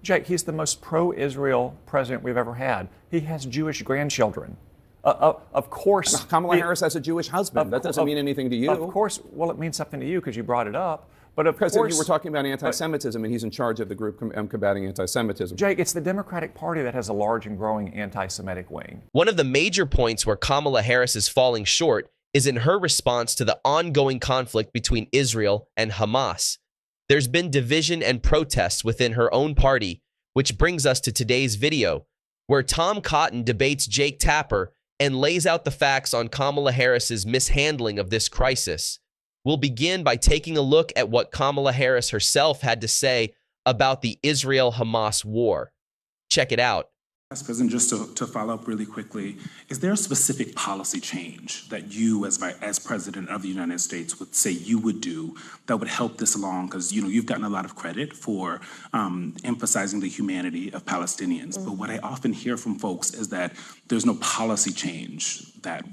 Jake, he's the most pro-Israel president we've ever had. He has Jewish grandchildren. Of course. Kamala Harris has a Jewish husband. That doesn't mean anything to you. Of course. Well, it means something to you because you brought it up. But of because course, you were talking about anti-Semitism, and he's in charge of the group combating anti-Semitism. Jake, it's the Democratic Party that has a large and growing anti-Semitic wing. One of the major points where Kamala Harris is falling short is in her response to the ongoing conflict between Israel and Hamas. There's been division and protests within her own party, which brings us to today's video, where Tom Cotton debates Jake Tapper and lays out the facts on Kamala Harris's mishandling of this crisis. We'll begin by taking a look at what Kamala Harris herself had to say about the Israel-Hamas war. Check it out. Vice President, just to follow up really quickly, is there a specific policy change that you, as President of the United States, would say you would do that would help this along? Because you've gotten a lot of credit for emphasizing the humanity of Palestinians, but what I often hear from folks is that there's no policy change that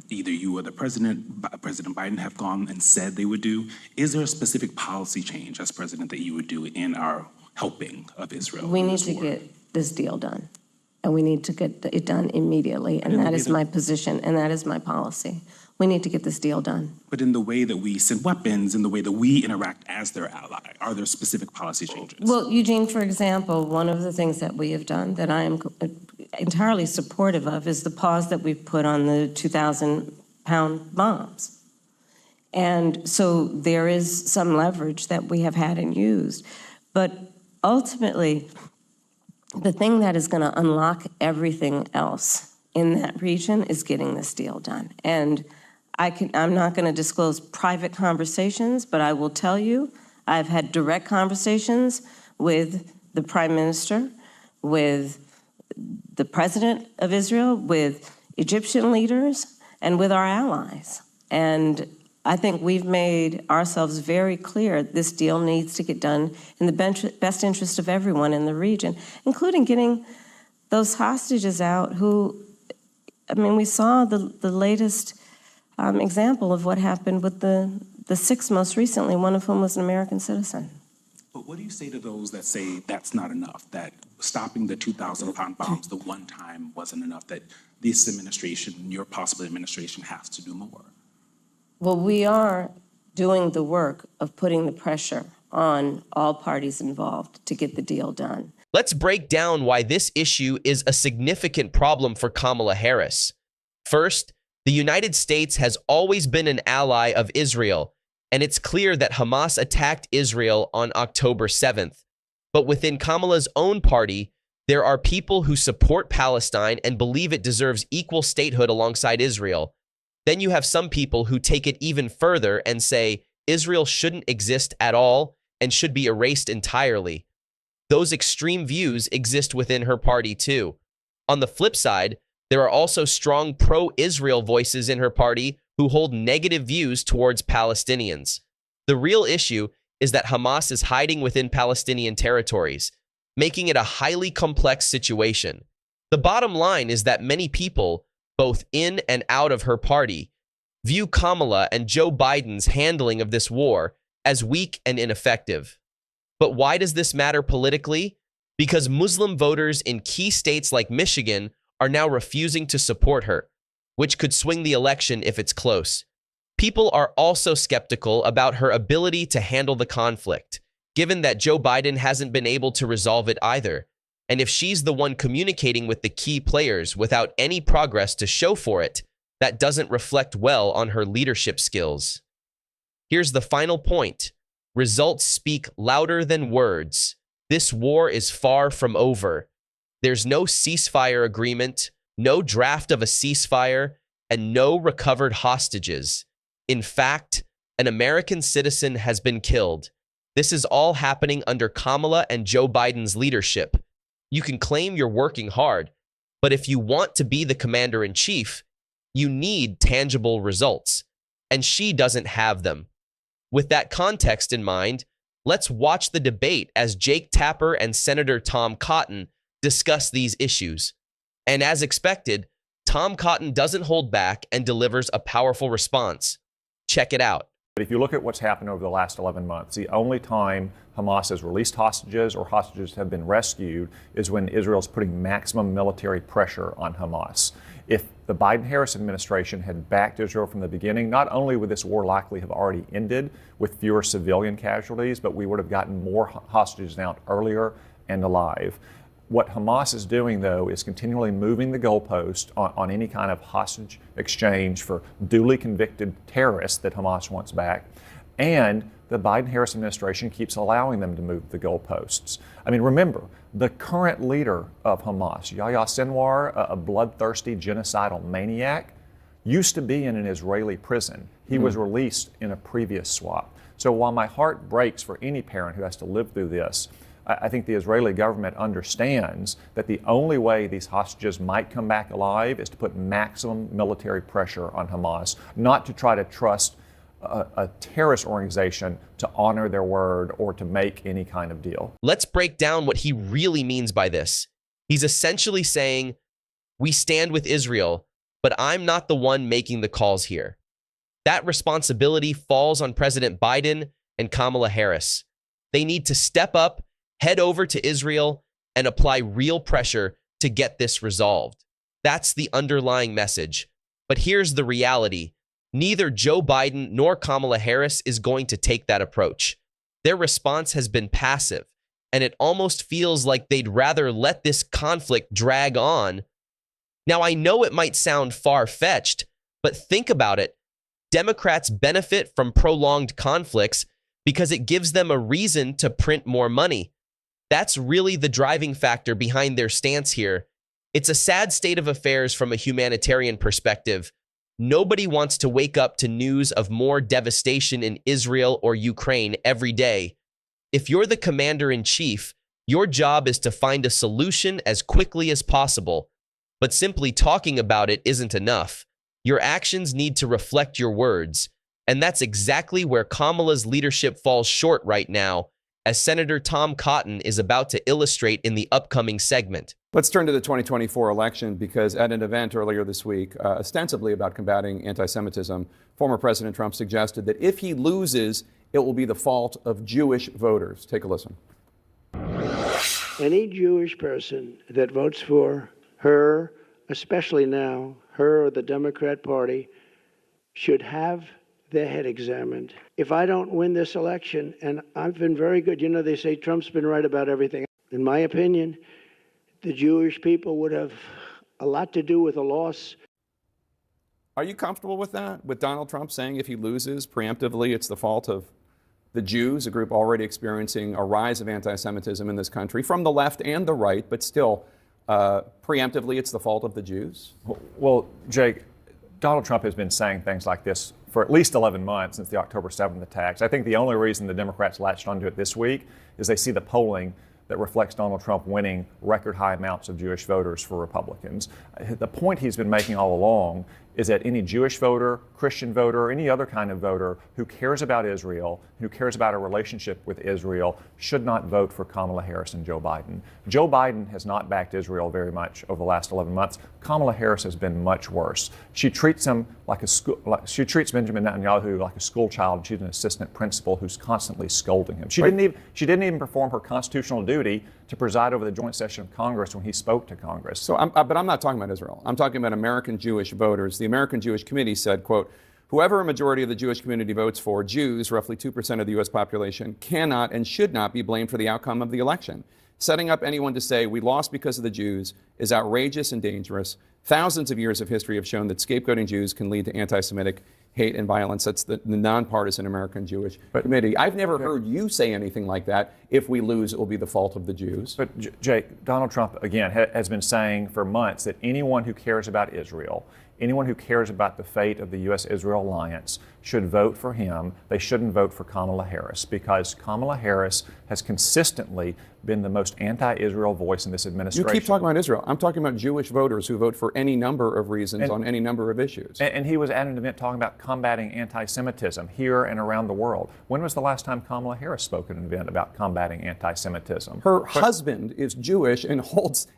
either you or President Biden have gone and said they would do. Is there a specific policy change as president that you would do in our helping of Israel? We need to get this deal done, and we need to get it done immediately, and that is my position, and that is my policy. We need to get this deal done. But in the way that we send weapons, in the way that we interact as their ally, are there specific policy changes? Well, Eugene, for example, one of the things that we have done that I am entirely supportive of is the pause that we've put on the 2,000-pound bombs. And so there is some leverage that we have had and used. But ultimately, the thing that is going to unlock everything else in that region is getting this deal done. And I'm not going to disclose private conversations, but I will tell you, I've had direct conversations with the Prime Minister, with the President of Israel, with Egyptian leaders, and with our allies. And I think we've made ourselves very clear this deal needs to get done in the best interest of everyone in the region, including getting those hostages out who, I mean, we saw the latest example of what happened with the six most recently, one of whom was an American citizen. But what do you say to those that say that's not enough, that stopping the 2,000-pound bombs the one time wasn't enough, that this administration, your possible administration, has to do more? Well, we are doing the work of putting the pressure on all parties involved to get the deal done. Let's break down why this issue is a significant problem for Kamala Harris. First, the United States has always been an ally of Israel, and it's clear that Hamas attacked Israel on October 7th. But within Kamala's own party, there are people who support Palestine and believe it deserves equal statehood alongside Israel. Then you have some people who take it even further and say Israel shouldn't exist at all and should be erased entirely. Those extreme views exist within her party too. On the flip side, there are also strong pro-Israel voices in her party who hold negative views towards Palestinians. The real issue is that Hamas is hiding within Palestinian territories, making it a highly complex situation. The bottom line is that many people, both in and out of her party, view Kamala and Joe Biden's handling of this war as weak and ineffective. But why does this matter politically? Because Muslim voters in key states like Michigan are now refusing to support her, which could swing the election if it's close. People are also skeptical about her ability to handle the conflict, given that Joe Biden hasn't been able to resolve it either. And if she's the one communicating with the key players without any progress to show for it, that doesn't reflect well on her leadership skills. Here's the final point. Results speak louder than words. This war is far from over. There's no ceasefire agreement, no draft of a ceasefire, and no recovered hostages. In fact, an American citizen has been killed. This is all happening under Kamala and Joe Biden's leadership. You can claim you're working hard, but if you want to be the commander-in-chief, you need tangible results, and she doesn't have them. With that context in mind, let's watch the debate as Jake Tapper and Senator Tom Cotton discuss these issues. And as expected, Tom Cotton doesn't hold back and delivers a powerful response. Check it out. But if you look at what's happened over the last 11 months, the only time Hamas has released hostages or hostages have been rescued is when Israel's putting maximum military pressure on Hamas. If the Biden-Harris administration had backed Israel from the beginning, not only would this war likely have already ended with fewer civilian casualties, but we would have gotten more hostages out earlier and alive. What Hamas is doing, though, is continually moving the goalpost on any kind of hostage exchange for duly convicted terrorists that Hamas wants back. And the Biden-Harris administration keeps allowing them to move the goalposts. I mean, remember, the current leader of Hamas, Yahya Sinwar, a bloodthirsty genocidal maniac, used to be in an Israeli prison. He was released in a previous swap. So while my heart breaks for any parent who has to live through this, I think the Israeli government understands that the only way these hostages might come back alive is to put maximum military pressure on Hamas, not to try to trust a terrorist organization to honor their word or to make any kind of deal. Let's break down what he really means by this. He's essentially saying, we stand with Israel, but I'm not the one making the calls here. That responsibility falls on President Biden and Kamala Harris. They need to step up, head over to Israel, and apply real pressure to get this resolved. That's the underlying message. But here's the reality. Neither Joe Biden nor Kamala Harris is going to take that approach. Their response has been passive, and it almost feels like they'd rather let this conflict drag on. Now, I know it might sound far-fetched, but think about it. Democrats benefit from prolonged conflicts because it gives them a reason to print more money. That's really the driving factor behind their stance here. It's a sad state of affairs from a humanitarian perspective. Nobody wants to wake up to news of more devastation in Israel or Ukraine every day. If you're the commander-in-chief, your job is to find a solution as quickly as possible. But simply talking about it isn't enough. Your actions need to reflect your words. And that's exactly where Kamala's leadership falls short right now, as Senator Tom Cotton is about to illustrate in the upcoming segment. Let's turn to the 2024 election, because at an event earlier this week, ostensibly about combating anti-Semitism, former President Trump suggested that if he loses, it will be the fault of Jewish voters. Take a listen. Any Jewish person that votes for her, especially now, her or the Democrat Party, should have their head examined. If I don't win this election, and I've been very good, you know, they say Trump's been right about everything. In my opinion, the Jewish people would have a lot to do with a loss. Are you comfortable with that? With Donald Trump saying if he loses preemptively, it's the fault of the Jews, a group already experiencing a rise of anti-Semitism in this country, from the left and the right, but still preemptively it's the fault of the Jews? Well, Jake, Donald Trump has been saying things like this for at least 11 months since the October 7th attacks. I think the only reason the Democrats latched onto it this week is they see the polling that reflects Donald Trump winning record high amounts of Jewish voters for Republicans. The point he's been making all along is that any Jewish voter, Christian voter, or any other kind of voter who cares about Israel, who cares about a relationship with Israel, should not vote for Kamala Harris and Joe Biden. Joe Biden has not backed Israel very much over the last 11 months. Kamala Harris has been much worse. She treats him she treats Benjamin Netanyahu like a school child. She's an assistant principal who's constantly scolding him. She didn't even perform her constitutional duty to preside over the joint session of Congress when he spoke to Congress. So, but I'm not talking about Israel. I'm talking about American Jewish voters. The American Jewish Committee said, quote, whoever a majority of the Jewish community votes for, Jews, roughly 2% of the U.S. population, cannot and should not be blamed for the outcome of the election. Setting up anyone to say we lost because of the Jews is outrageous and dangerous. Thousands of years of history have shown that scapegoating Jews can lead to anti-Semitic hate and violence. That's the nonpartisan American Jewish Committee. I've never heard you say anything like that. If we lose, it will be the fault of the Jews. But Jake, Donald Trump, again, has been saying for months that anyone who cares about Israel, anyone who cares about the fate of the U.S.-Israel alliance should vote for him. They shouldn't vote for Kamala Harris, because Kamala Harris has consistently been the most anti-Israel voice in this administration. You keep talking about Israel. I'm talking about Jewish voters who vote for any number of reasons on any number of issues. And he was at an event talking about combating anti-Semitism here and around the world. When was the last time Kamala Harris spoke at an event about combating anti-Semitism? Her husband is Jewish and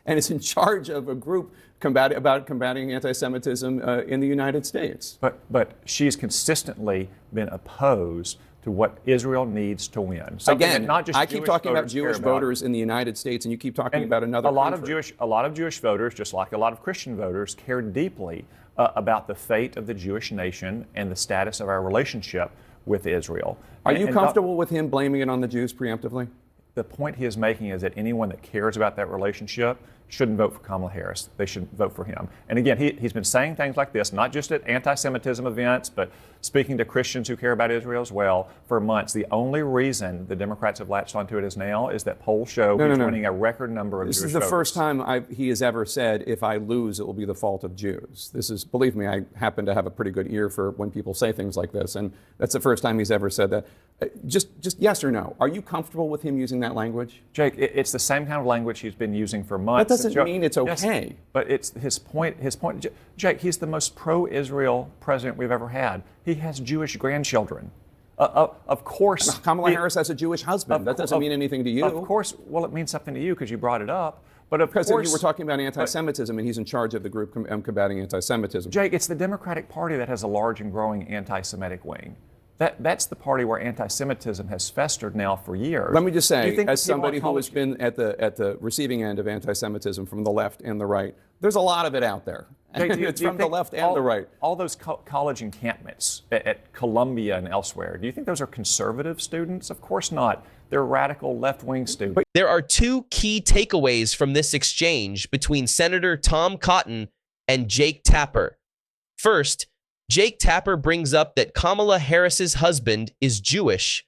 is in charge of a group about combating anti-Semitism in the United States. But she's consistently been opposed to what Israel needs to win. Something Again, that not just I keep Jewish talking about voters care Jewish voters in the United States, and you keep talking about another a lot country. a lot of Jewish voters, just like a lot of Christian voters, care deeply about the fate of the Jewish nation and the status of our relationship with Israel. Are you comfortable with him blaming it on the Jews preemptively? The point he is making is that anyone that cares about that relationship shouldn't vote for Kamala Harris. They should vote for him. And again, he's been saying things like this, not just at anti-Semitism events, but speaking to Christians who care about Israel as well for months. The only reason the Democrats have latched onto it as now is that polls show he's winning a record number of Jewish voters. This is the first time he has ever said, if I lose, it will be the fault of Jews. This is, believe me, I happen to have a pretty good ear for when people say things like this, and that's the first time he's ever said that. Just yes or no, are you comfortable with him using that language? Jake, it's the same kind of language he's been using for months. That doesn't mean it's okay. Yes, but it's his point. Jake, he's the most pro-Israel president we've ever had. He has Jewish grandchildren. Of course. Kamala Harris has a Jewish husband. That doesn't mean anything to you. Of course. Well, it means something to you because you brought it up. But of course, you were talking about anti-Semitism, and he's in charge of the group combating anti-Semitism. Jake, it's the Democratic Party that has a large and growing anti-Semitic wing. That's the party where anti-Semitism has festered now for years. Let me just say, as somebody who has been at the receiving end of anti-Semitism from the left and the right, there's a lot of it out there. It's from the left and the right. All those college encampments at Columbia and elsewhere, do you think those are conservative students? Of course not. They're radical left-wing students. There are two key takeaways from this exchange between Senator Tom Cotton and Jake Tapper. First, Jake Tapper brings up that Kamala Harris's husband is Jewish,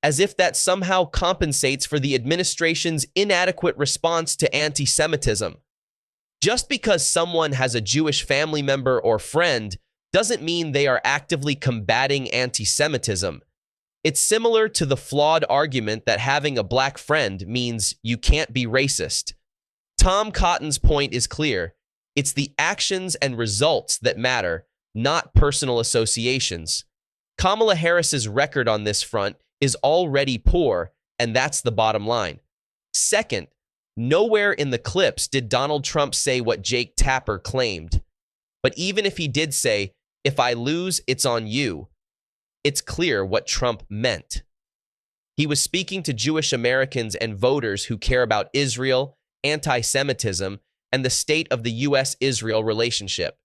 as if that somehow compensates for the administration's inadequate response to anti-Semitism. Just because someone has a Jewish family member or friend doesn't mean they are actively combating anti-Semitism. It's similar to the flawed argument that having a black friend means you can't be racist. Tom Cotton's point is clear. It's the actions and results that matter, not personal associations. Kamala Harris's record on this front is already poor, and that's the bottom line. Second, nowhere in the clips did Donald Trump say what Jake Tapper claimed. But even if he did say, "If I lose, it's on you," it's clear what Trump meant. He was speaking to Jewish Americans and voters who care about Israel, anti-Semitism, and the state of the U.S.-Israel relationship.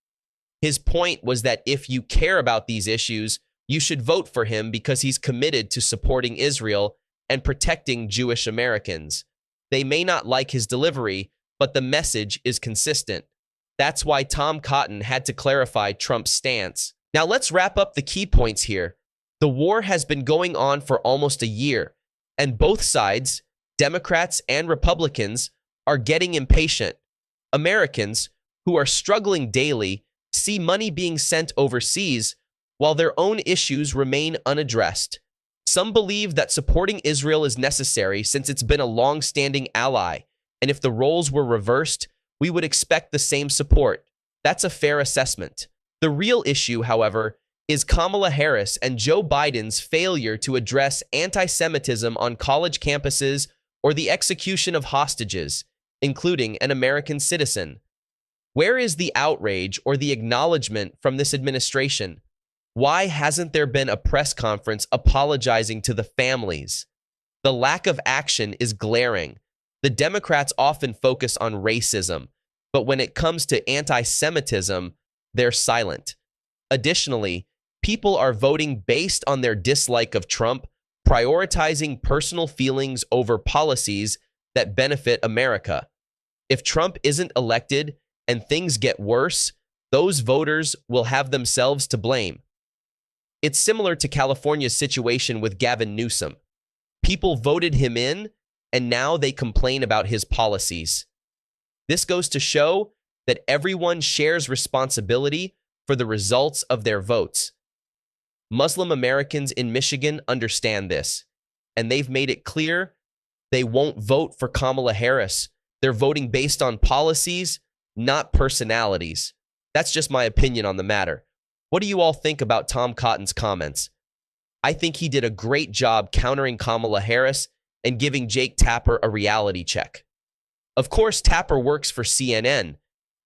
His point was that if you care about these issues, you should vote for him because he's committed to supporting Israel and protecting Jewish Americans. They may not like his delivery, but the message is consistent. That's why Tom Cotton had to clarify Trump's stance. Now let's wrap up the key points here. The war has been going on for almost a year, and both sides, Democrats and Republicans, are getting impatient. Americans, who are struggling daily, see money being sent overseas while their own issues remain unaddressed. Some believe that supporting Israel is necessary since it's been a long-standing ally, and if the roles were reversed, we would expect the same support. That's a fair assessment. The real issue, however, is Kamala Harris and Joe Biden's failure to address anti-Semitism on college campuses or the execution of hostages, including an American citizen. Where is the outrage or the acknowledgement from this administration? Why hasn't there been a press conference apologizing to the families? The lack of action is glaring. The Democrats often focus on racism, but when it comes to anti-Semitism, they're silent. Additionally, people are voting based on their dislike of Trump, prioritizing personal feelings over policies that benefit America. If Trump isn't elected and things get worse, those voters will have themselves to blame. It's similar to California's situation with Gavin Newsom. People voted him in, and now they complain about his policies. This goes to show that everyone shares responsibility for the results of their votes. Muslim Americans in Michigan understand this, and they've made it clear they won't vote for Kamala Harris. They're voting based on policies, not personalities. That's just my opinion on the matter. What do you all think about Tom Cotton's comments? I think he did a great job countering Kamala Harris and giving Jake Tapper a reality check. Of course, Tapper works for CNN,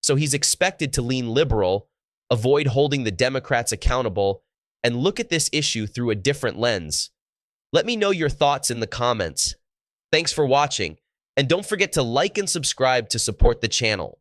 so he's expected to lean liberal, avoid holding the Democrats accountable, and look at this issue through a different lens. Let me know your thoughts in the comments. Thanks for watching, and don't forget to like and subscribe to support the channel.